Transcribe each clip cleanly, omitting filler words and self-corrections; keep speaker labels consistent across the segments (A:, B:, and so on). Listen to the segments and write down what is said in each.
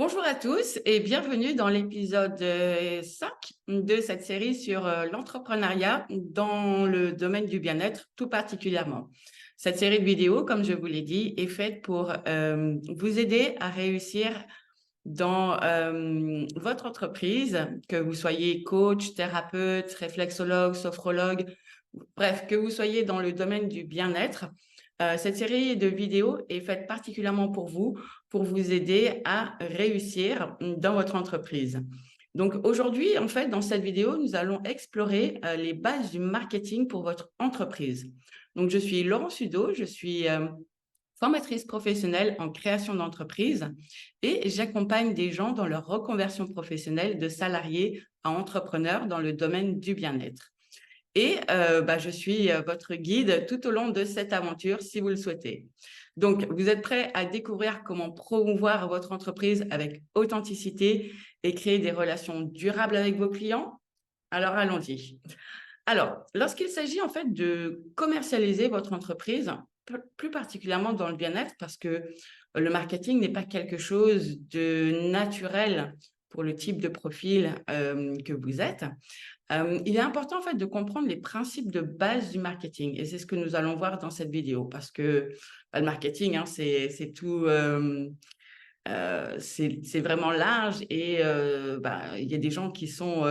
A: Bonjour à tous et bienvenue dans l'épisode 5 de cette série sur l'entrepreneuriat dans le domaine du bien-être tout particulièrement. Cette série de vidéos, comme je vous l'ai dit, est faite pour vous aider à réussir dans votre entreprise, que vous soyez coach, thérapeute, réflexologue, sophrologue, bref, que vous soyez dans le domaine du bien-être. Cette série de vidéos est faite particulièrement pour vous aider à réussir dans votre entreprise. Donc aujourd'hui, en fait, dans cette vidéo, nous allons explorer les bases du marketing pour votre entreprise. Donc je suis Laurent Sudeau, je suis formatrice professionnelle en création d'entreprise et j'accompagne des gens dans leur reconversion professionnelle de salariés à entrepreneurs dans le domaine du bien-être. Et je suis votre guide tout au long de cette aventure si vous le souhaitez. Donc, vous êtes prêts à découvrir comment promouvoir votre entreprise avec authenticité et créer des relations durables avec vos clients? Alors, allons-y. Alors, lorsqu'il s'agit en fait de commercialiser votre entreprise, plus particulièrement dans le bien-être, parce que le marketing n'est pas quelque chose de naturel pour le type de profil que vous êtes, il est important en fait de comprendre les principes de base du marketing et c'est ce que nous allons voir dans cette vidéo parce que le marketing, hein, c'est tout, c'est vraiment large et il y a des gens qui sont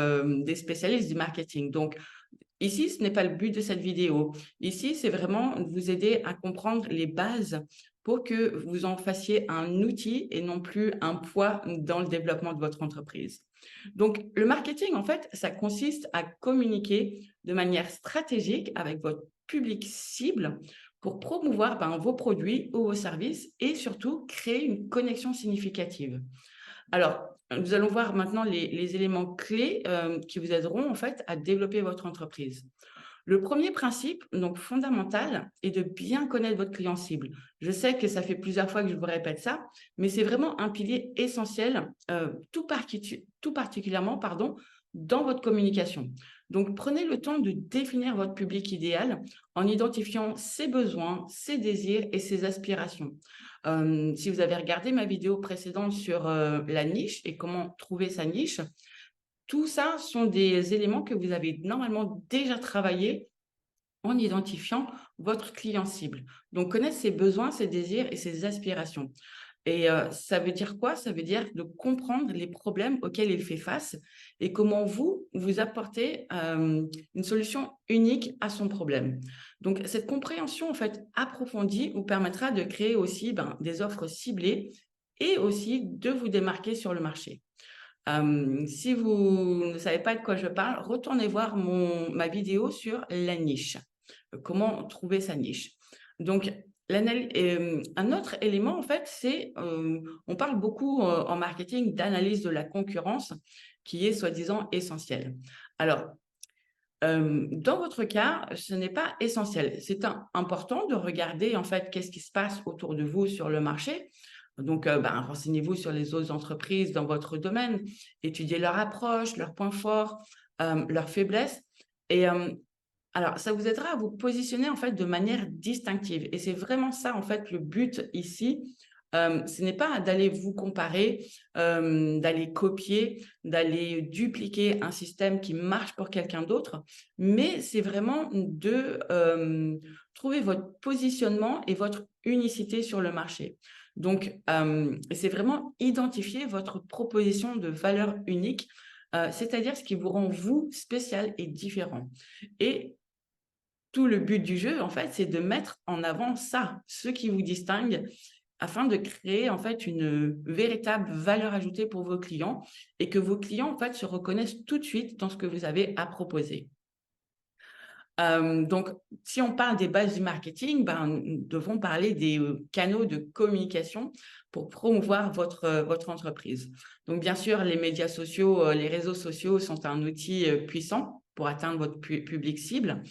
A: des spécialistes du marketing. Donc, ici, ce n'est pas le but de cette vidéo. Ici, c'est vraiment vous aider à comprendre les bases pour que vous en fassiez un outil et non plus un poids dans le développement de votre entreprise. Donc, le marketing, en fait, ça consiste à communiquer de manière stratégique avec votre public cible pour promouvoir vos produits ou vos services et surtout créer une connexion significative. Alors, nous allons voir maintenant les éléments clés qui vous aideront en fait à développer votre entreprise. Le premier principe, donc fondamental, est de bien connaître votre client cible. Je sais que ça fait plusieurs fois que je vous répète ça, mais c'est vraiment un pilier essentiel, tout particulièrement, dans votre communication. Donc, prenez le temps de définir votre public idéal en identifiant ses besoins, ses désirs et ses aspirations. Si vous avez regardé ma vidéo précédente sur la niche et comment trouver sa niche, tout ça sont des éléments que vous avez normalement déjà travaillé en identifiant votre client cible. Donc, connaître ses besoins, ses désirs et ses aspirations. Et ça veut dire quoi? Ça veut dire de comprendre les problèmes auxquels il fait face et comment vous apportez une solution unique à son problème. Donc, cette compréhension en fait approfondie vous permettra de créer aussi des offres ciblées et aussi de vous démarquer sur le marché. Si vous ne savez pas de quoi je parle, retournez voir ma vidéo sur la niche. Comment trouver sa niche. Donc, un autre élément, en fait, c'est, on parle beaucoup en marketing d'analyse de la concurrence qui est soi-disant essentielle. Alors, dans votre cas, ce n'est pas essentiel. C'est important de regarder, en fait, qu'est-ce qui se passe autour de vous sur le marché. Donc, renseignez-vous sur les autres entreprises dans votre domaine, étudiez leur approche, leurs points forts, leurs faiblesses. Et alors, ça vous aidera à vous positionner en fait de manière distinctive. Et c'est vraiment ça, en fait, le but ici. Ce n'est pas d'aller vous comparer, d'aller copier, d'aller dupliquer un système qui marche pour quelqu'un d'autre, mais c'est vraiment de trouver votre positionnement et votre unicité sur le marché. Donc, c'est vraiment identifier votre proposition de valeur unique, c'est-à-dire ce qui vous rend, vous, spécial et différent. Et tout le but du jeu, en fait, c'est de mettre en avant ça, ce qui vous distingue, afin de créer en fait une véritable valeur ajoutée pour vos clients et que vos clients en fait se reconnaissent tout de suite dans ce que vous avez à proposer. Donc, si on parle des bases du marketing, nous devons parler des canaux de communication pour promouvoir votre entreprise. Donc, bien sûr, les médias sociaux, les réseaux sociaux sont un outil puissant pour atteindre votre public cible.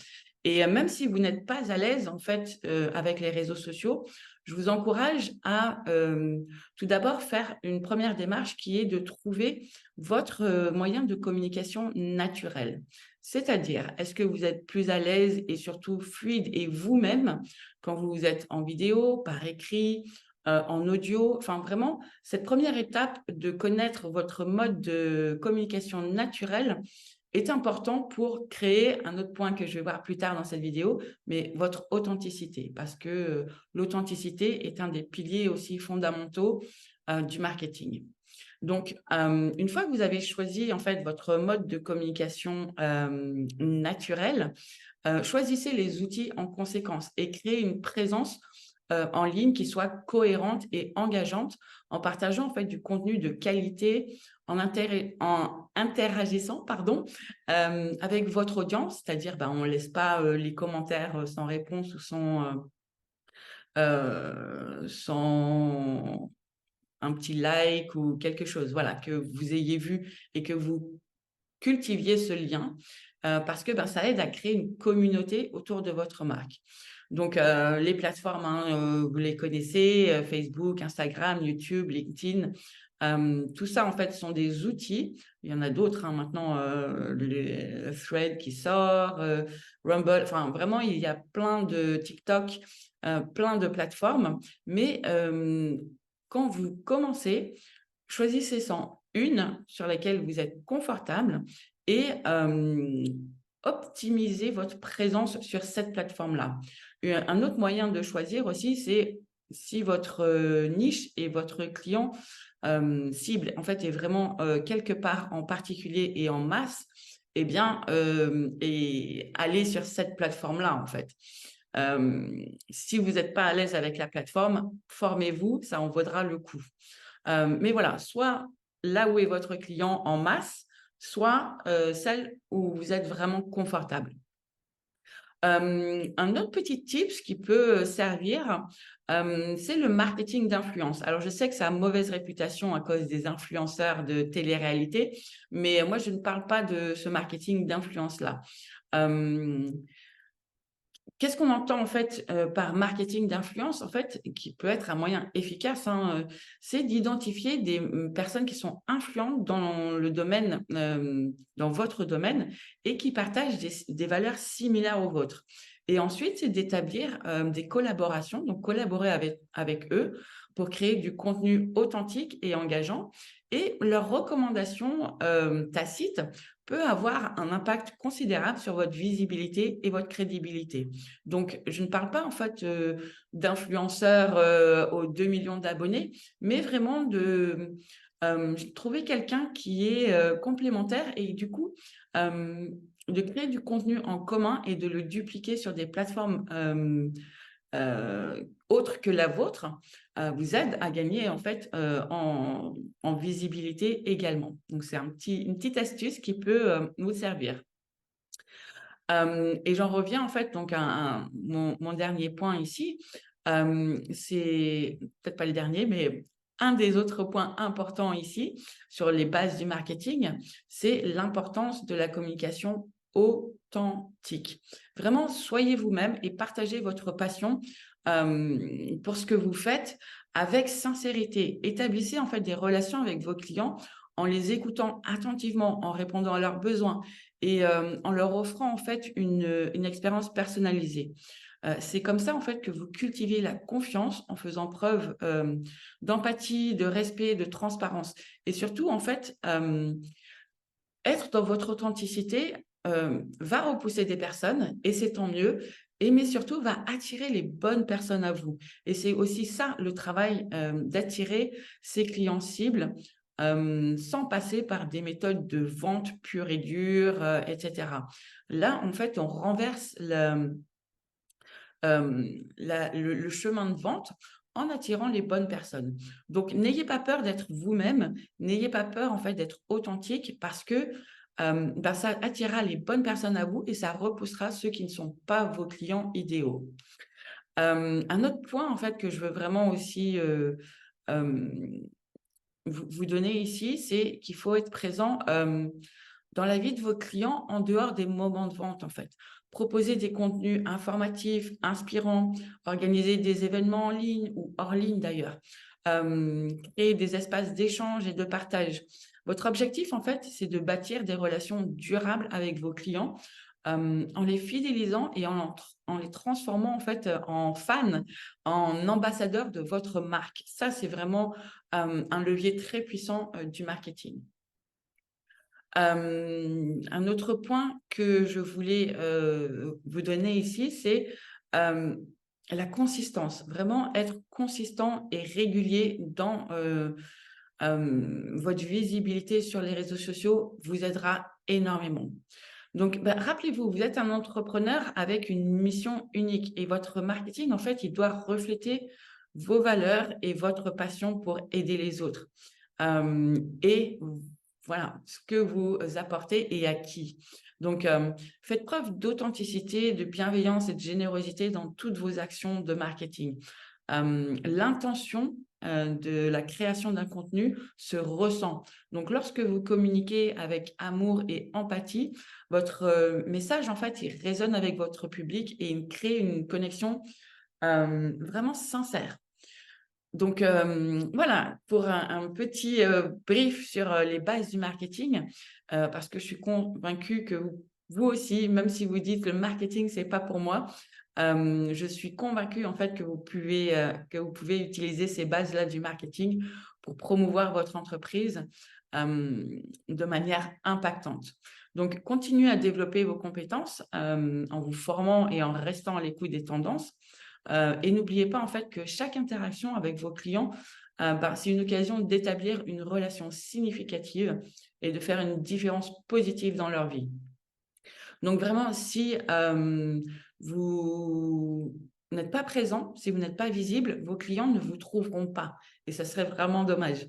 A: Et même si vous n'êtes pas à l'aise en fait avec les réseaux sociaux, je vous encourage à tout d'abord faire une première démarche qui est de trouver votre moyen de communication naturel. C'est-à-dire, est-ce que vous êtes plus à l'aise et surtout fluide et vous-même quand vous êtes en vidéo, par écrit, en audio. Enfin, vraiment, cette première étape de connaître votre mode de communication naturel est important pour créer un autre point que je vais voir plus tard dans cette vidéo, mais votre authenticité, parce que l'authenticité est un des piliers aussi fondamentaux du marketing. Donc, une fois que vous avez choisi en fait votre mode de communication naturel, choisissez les outils en conséquence et créez une présence en ligne qui soit cohérente et engageante en partageant en fait du contenu de qualité, en interagissant avec votre audience, c'est-à-dire on ne laisse pas les commentaires sans réponse ou sans un petit like ou quelque chose, voilà, que vous ayez vu et que vous cultiviez ce lien parce que ça aide à créer une communauté autour de votre marque. Donc, les plateformes, vous les connaissez, Facebook, Instagram, YouTube, LinkedIn. Tout ça, en fait, sont des outils. Il y en a d'autres maintenant, le Thread qui sort, Rumble. Enfin, vraiment, il y a plein de TikTok, plein de plateformes. Mais quand vous commencez, choisissez-en une sur laquelle vous êtes confortable et optimisez votre présence sur cette plateforme-là. Un autre moyen de choisir aussi, c'est si votre niche et votre client cible en fait est vraiment quelque part en particulier et en masse, eh bien, et allez sur cette plateforme-là en fait. Si vous n'êtes pas à l'aise avec la plateforme, formez-vous, ça en vaudra le coup. Mais voilà, soit là où est votre client en masse, soit celle où vous êtes vraiment confortable. Un autre petit tips qui peut servir, c'est le marketing d'influence. Alors, je sais que ça a mauvaise réputation à cause des influenceurs de télé-réalité, mais moi, je ne parle pas de ce marketing d'influence-là. Qu'est-ce qu'on entend en fait par marketing d'influence, en fait, qui peut être un moyen efficace, c'est d'identifier des personnes qui sont influentes dans le domaine, dans votre domaine et qui partagent des valeurs similaires aux vôtres. Et ensuite, c'est d'établir des collaborations, donc collaborer avec eux pour créer du contenu authentique et engageant. Et leurs recommandations tacites peut avoir un impact considérable sur votre visibilité et votre crédibilité. Donc, je ne parle pas en fait d'influenceurs aux 2 millions d'abonnés, mais vraiment de trouver quelqu'un qui est complémentaire et du coup, de créer du contenu en commun et de le dupliquer sur des plateformes autres que la vôtre, vous aide à gagner en fait en visibilité également. Donc, c'est une petite astuce qui peut vous servir. Et j'en reviens en fait donc à mon dernier point ici. C'est peut-être pas le dernier, mais un des autres points importants ici sur les bases du marketing, c'est l'importance de la communication authentique. Vraiment, soyez vous-même et partagez votre passion pour ce que vous faites avec sincérité. Établissez en fait des relations avec vos clients en les écoutant attentivement, en répondant à leurs besoins et en leur offrant en fait une expérience personnalisée. C'est comme ça en fait que vous cultivez la confiance en faisant preuve d'empathie, de respect, de transparence. Et surtout en fait, être dans votre authenticité va repousser des personnes et c'est tant mieux. Mais surtout, va attirer les bonnes personnes à vous. Et c'est aussi ça, le travail d'attirer ses clients cibles sans passer par des méthodes de vente pure et dure, etc. Là, en fait, on renverse le chemin de vente en attirant les bonnes personnes. Donc, n'ayez pas peur d'être vous-même, n'ayez pas peur en fait d'être authentique parce que ça attirera les bonnes personnes à vous et ça repoussera ceux qui ne sont pas vos clients idéaux. Un autre point en fait que je veux vraiment aussi vous donner ici, c'est qu'il faut être présent dans la vie de vos clients en dehors des moments de vente en fait. Proposer des contenus informatifs, inspirants, organiser des événements en ligne ou hors ligne d'ailleurs, créer des espaces d'échange et de partage. Votre objectif en fait, c'est de bâtir des relations durables avec vos clients en les fidélisant et en les transformant en fait en fans, en ambassadeurs de votre marque. Ça, c'est vraiment un levier très puissant du marketing. Un autre point que je voulais vous donner ici, c'est la consistance. Vraiment être consistant et régulier dans votre visibilité sur les réseaux sociaux vous aidera énormément. Donc, rappelez-vous, vous êtes un entrepreneur avec une mission unique et votre marketing, en fait, il doit refléter vos valeurs et votre passion pour aider les autres. Et voilà, ce que vous apportez et à qui. Donc, faites preuve d'authenticité, de bienveillance et de générosité dans toutes vos actions de marketing. L'intention de la création d'un contenu se ressent. Donc, lorsque vous communiquez avec amour et empathie, votre message, en fait, il résonne avec votre public et il crée une connexion vraiment sincère. Donc, voilà, pour un petit brief sur les bases du marketing, parce que je suis convaincue que vous aussi, même si vous dites que le marketing, c'est pas pour moi, je suis convaincue en fait que vous pouvez utiliser ces bases-là du marketing pour promouvoir votre entreprise de manière impactante. Donc, continuez à développer vos compétences en vous formant et en restant à l'écoute des tendances. Et n'oubliez pas en fait que chaque interaction avec vos clients, c'est une occasion d'établir une relation significative et de faire une différence positive dans leur vie. Donc vraiment, si vous n'êtes pas présent, si vous n'êtes pas visible, vos clients ne vous trouveront pas et ça serait vraiment dommage.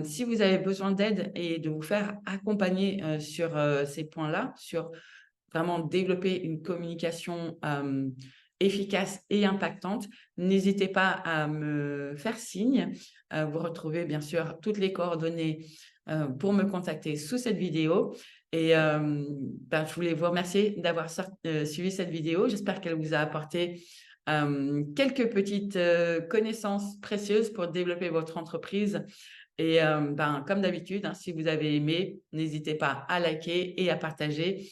A: Si vous avez besoin d'aide et de vous faire accompagner sur ces points-là, sur vraiment développer une communication efficace et impactante, n'hésitez pas à me faire signe. Vous retrouvez bien sûr toutes les coordonnées pour me contacter sous cette vidéo. Et je voulais vous remercier d'avoir suivi cette vidéo. J'espère qu'elle vous a apporté quelques petites connaissances précieuses pour développer votre entreprise. Et comme d'habitude, si vous avez aimé, n'hésitez pas à liker et à partager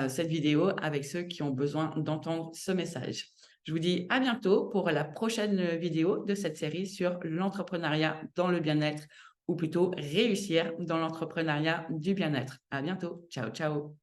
A: cette vidéo avec ceux qui ont besoin d'entendre ce message. Je vous dis à bientôt pour la prochaine vidéo de cette série sur l'entrepreneuriat dans le bien-être ou plutôt réussir dans l'entrepreneuriat du bien-être. À bientôt. Ciao, ciao.